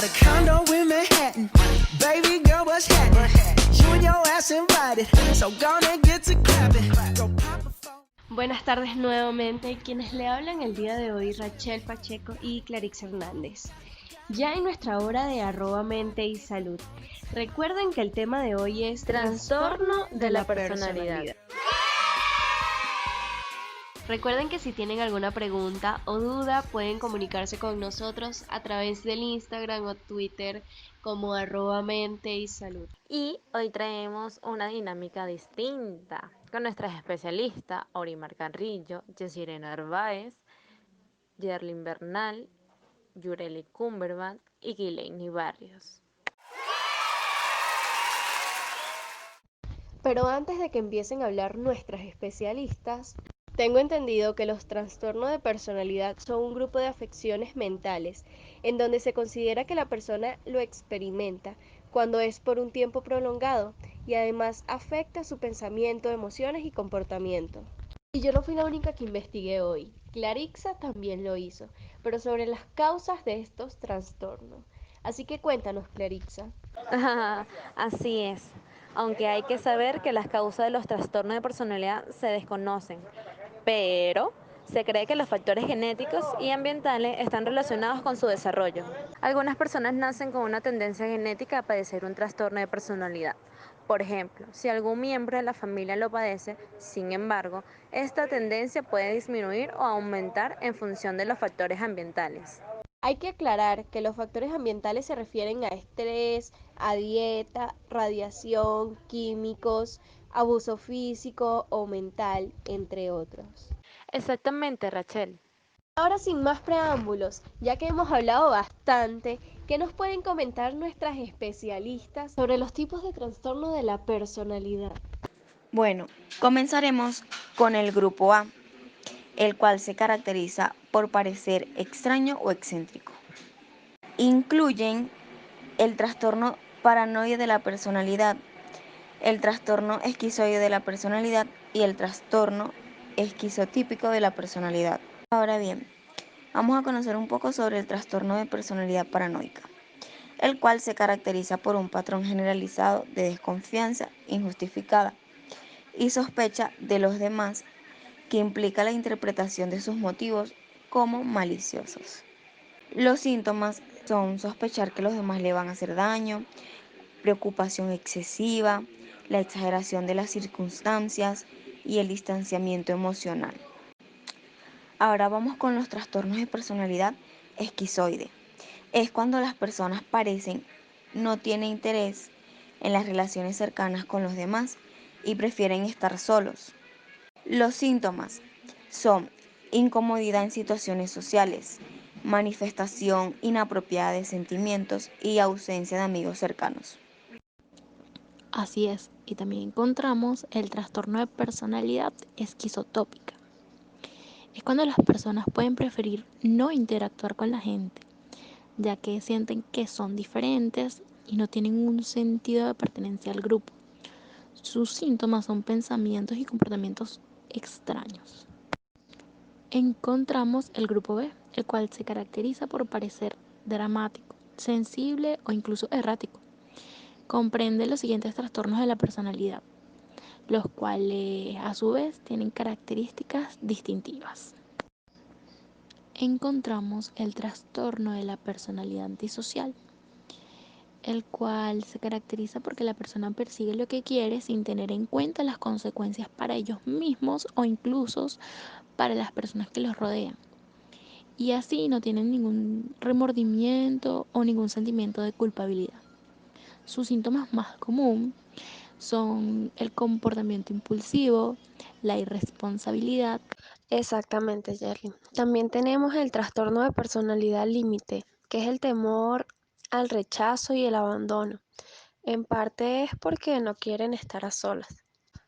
got a condo in Manhattan. Baby girl, what's happening? You and your ass invited, so gonna get to clapping. Go pop a phone. Buenas tardes nuevamente, quienes le hablan el día de hoy Rachel Pacheco y Clarix Hernández. Ya en nuestra hora de @mente y salud. Recuerden que el tema de hoy es trastorno de la personalidad. Recuerden que si tienen alguna pregunta o duda pueden comunicarse con nosotros a través del Instagram o Twitter como @mente y salud. Y hoy traemos una dinámica distinta con nuestras especialistas Aurimar Carrillo, Yesirena Narváez, Yerlin Bernal, Yureli Cumberbatch y Gileini Barrios. Pero antes de que empiecen a hablar nuestras especialistas, tengo entendido que los trastornos de personalidad son un grupo de afecciones mentales en donde se considera que la persona lo experimenta cuando es por un tiempo prolongado y además afecta su pensamiento, emociones y comportamiento. Y yo no fui la única que investigué hoy. Clarixa también lo hizo, pero sobre las causas de estos trastornos. Así que cuéntanos, Clarixa. Así es, aunque hay que saber que las causas de los trastornos de personalidad se desconocen, pero se cree que los factores genéticos y ambientales están relacionados con su desarrollo. Algunas personas nacen con una tendencia genética a padecer un trastorno de personalidad. Por ejemplo, si algún miembro de la familia lo padece, sin embargo, esta tendencia puede disminuir o aumentar en función de los factores ambientales. Hay que aclarar que los factores ambientales se refieren a estrés, a dieta, radiación, químicos, abuso físico o mental, entre otros. Exactamente, Rachel. Ahora sin más preámbulos, ya que hemos hablado bastante, ¿qué nos pueden comentar nuestras especialistas sobre los tipos de trastorno de la personalidad? Bueno, comenzaremos con el grupo A, el cual se caracteriza por parecer extraño o excéntrico. Incluyen el trastorno paranoide de la personalidad, el trastorno esquizoide de la personalidad y el trastorno esquizotípico de la personalidad. Ahora bien, vamos a conocer un poco sobre el trastorno de personalidad paranoica, el cual se caracteriza por un patrón generalizado de desconfianza injustificada y sospecha de los demás que implica la interpretación de sus motivos como maliciosos. Los síntomas son sospechar que los demás le van a hacer daño, preocupación excesiva, la exageración de las circunstancias y el distanciamiento emocional. Ahora vamos con los trastornos de personalidad esquizoide. Es cuando las personas parecen no tienen interés en las relaciones cercanas con los demás y prefieren estar solos. Los síntomas son incomodidad en situaciones sociales, manifestación inapropiada de sentimientos y ausencia de amigos cercanos. Así es, y también encontramos el trastorno de personalidad esquizotópica. Es cuando las personas pueden preferir no interactuar con la gente, ya que sienten que son diferentes y no tienen un sentido de pertenencia al grupo. Sus síntomas son pensamientos y comportamientos extraños. Encontramos el grupo B, el cual se caracteriza por parecer dramático, sensible o incluso errático. Comprende los siguientes trastornos de la personalidad, los cuales a su vez tienen características distintivas. Encontramos el trastorno de la personalidad antisocial, el cual se caracteriza porque la persona persigue lo que quiere sin tener en cuenta las consecuencias para ellos mismos o incluso para las personas que los rodean. Y así no tienen ningún remordimiento o ningún sentimiento de culpabilidad. Sus síntomas más comunes son el comportamiento impulsivo, la irresponsabilidad. Exactamente, Jerry. También tenemos el trastorno de personalidad límite, que es el temor al rechazo y el abandono. En parte es porque no quieren estar a solas.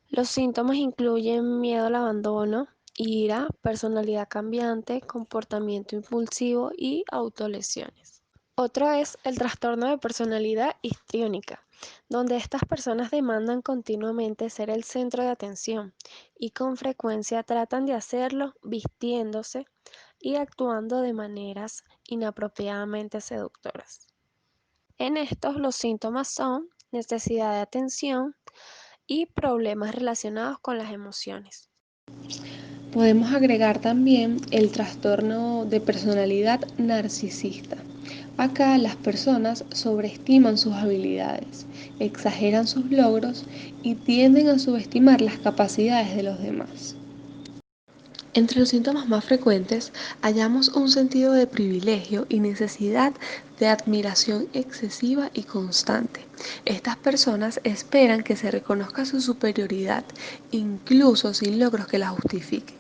Los síntomas incluyen miedo al abandono, ira, personalidad cambiante, comportamiento impulsivo y autolesiones. Otro es el trastorno de personalidad histriónica, donde estas personas demandan continuamente ser el centro de atención y con frecuencia tratan de hacerlo vistiéndose y actuando de maneras inapropiadamente seductoras. En estos los síntomas son necesidad de atención y problemas relacionados con las emociones. Podemos agregar también el trastorno de personalidad narcisista. Acá las personas sobreestiman sus habilidades, exageran sus logros y tienden a subestimar las capacidades de los demás. Entre los síntomas más frecuentes hallamos un sentido de privilegio y necesidad de admiración excesiva y constante. Estas personas esperan que se reconozca su superioridad, incluso sin logros que la justifiquen.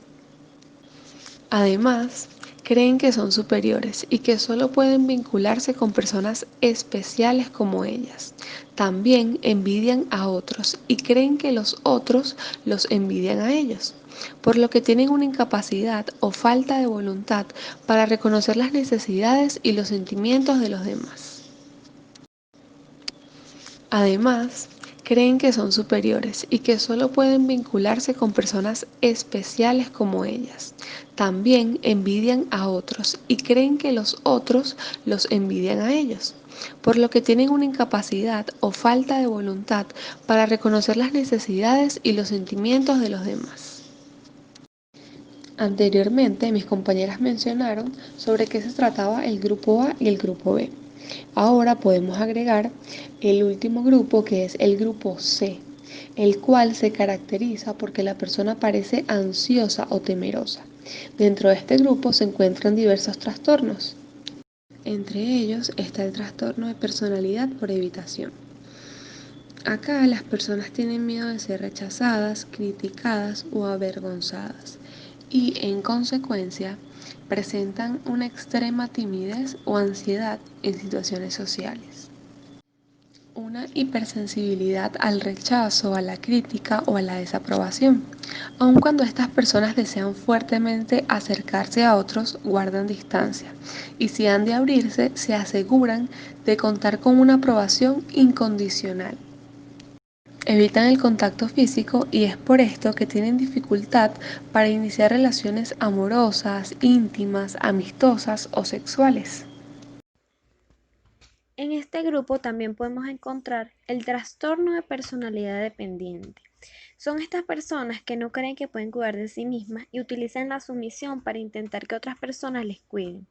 Además, creen que son superiores y que solo pueden vincularse con personas especiales como ellas. También envidian a otros y creen que los otros los envidian a ellos, por lo que tienen una incapacidad o falta de voluntad para reconocer las necesidades y los sentimientos de los demás. Además, creen que son superiores y que solo pueden vincularse con personas especiales como ellas. También envidian a otros y creen que los otros los envidian a ellos, por lo que tienen una incapacidad o falta de voluntad para reconocer las necesidades y los sentimientos de los demás. Anteriormente, mis compañeras mencionaron sobre qué se trataba el grupo A y el grupo B. Ahora podemos agregar el último grupo, que es el grupo C, el cual se caracteriza porque la persona parece ansiosa o temerosa. Dentro de este grupo se encuentran diversos trastornos. Entre ellos está el trastorno de personalidad por evitación. Acá las personas tienen miedo de ser rechazadas, criticadas o avergonzadas y, en consecuencia, presentan una extrema timidez o ansiedad en situaciones sociales. Una hipersensibilidad al rechazo, a la crítica o a la desaprobación. Aun cuando estas personas desean fuertemente acercarse a otros, guardan distancia y si han de abrirse, se aseguran de contar con una aprobación incondicional. Evitan el contacto físico y es por esto que tienen dificultad para iniciar relaciones amorosas, íntimas, amistosas o sexuales. En este grupo también podemos encontrar el trastorno de personalidad dependiente. Son estas personas que no creen que pueden cuidar de sí mismas y utilizan la sumisión para intentar que otras personas les cuiden.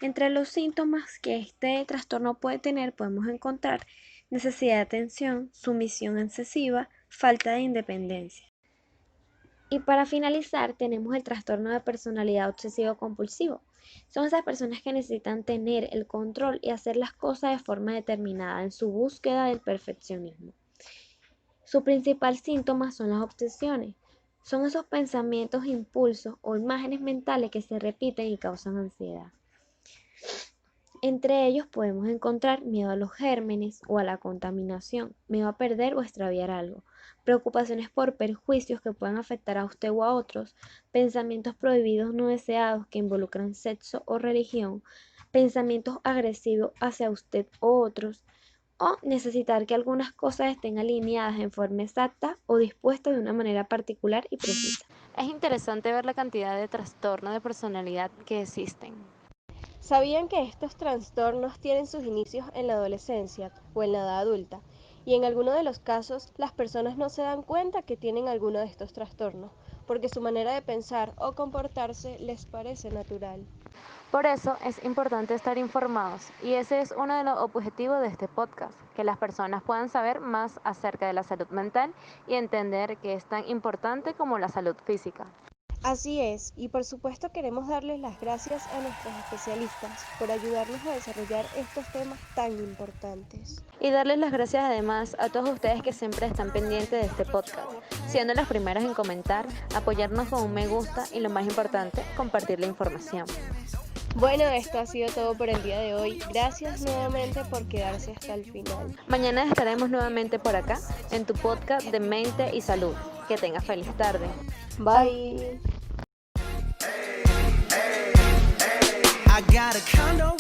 Entre los síntomas que este trastorno puede tener podemos encontrar necesidad de atención, sumisión excesiva, falta de independencia. Y para finalizar tenemos el trastorno de personalidad obsesivo-compulsivo. Son esas personas que necesitan tener el control y hacer las cosas de forma determinada en su búsqueda del perfeccionismo. Su principal síntoma son las obsesiones. Son esos pensamientos, impulsos o imágenes mentales que se repiten y causan ansiedad. Entre ellos podemos encontrar miedo a los gérmenes o a la contaminación, miedo a perder o extraviar algo, preocupaciones por perjuicios que puedan afectar a usted o a otros, pensamientos prohibidos no deseados que involucran sexo o religión, pensamientos agresivos hacia usted o otros, o necesitar que algunas cosas estén alineadas en forma exacta o dispuestas de una manera particular y precisa. Es interesante ver la cantidad de trastornos de personalidad que existen. ¿Sabían que estos trastornos tienen sus inicios en la adolescencia o en la edad adulta? Y en algunos de los casos, las personas no se dan cuenta que tienen alguno de estos trastornos, porque su manera de pensar o comportarse les parece natural. Por eso es importante estar informados y ese es uno de los objetivos de este podcast, que las personas puedan saber más acerca de la salud mental y entender que es tan importante como la salud física. Así es, y por supuesto queremos darles las gracias a nuestros especialistas por ayudarnos a desarrollar estos temas tan importantes. Y darles las gracias además a todos ustedes que siempre están pendientes de este podcast, siendo las primeras en comentar, apoyarnos con un me gusta y lo más importante, compartir la información. Bueno, esto ha sido todo por el día de hoy. Gracias nuevamente por quedarse hasta el final. Mañana estaremos nuevamente por acá, en tu podcast de Mente y Salud. Que tengas feliz tarde. Bye. I got a condo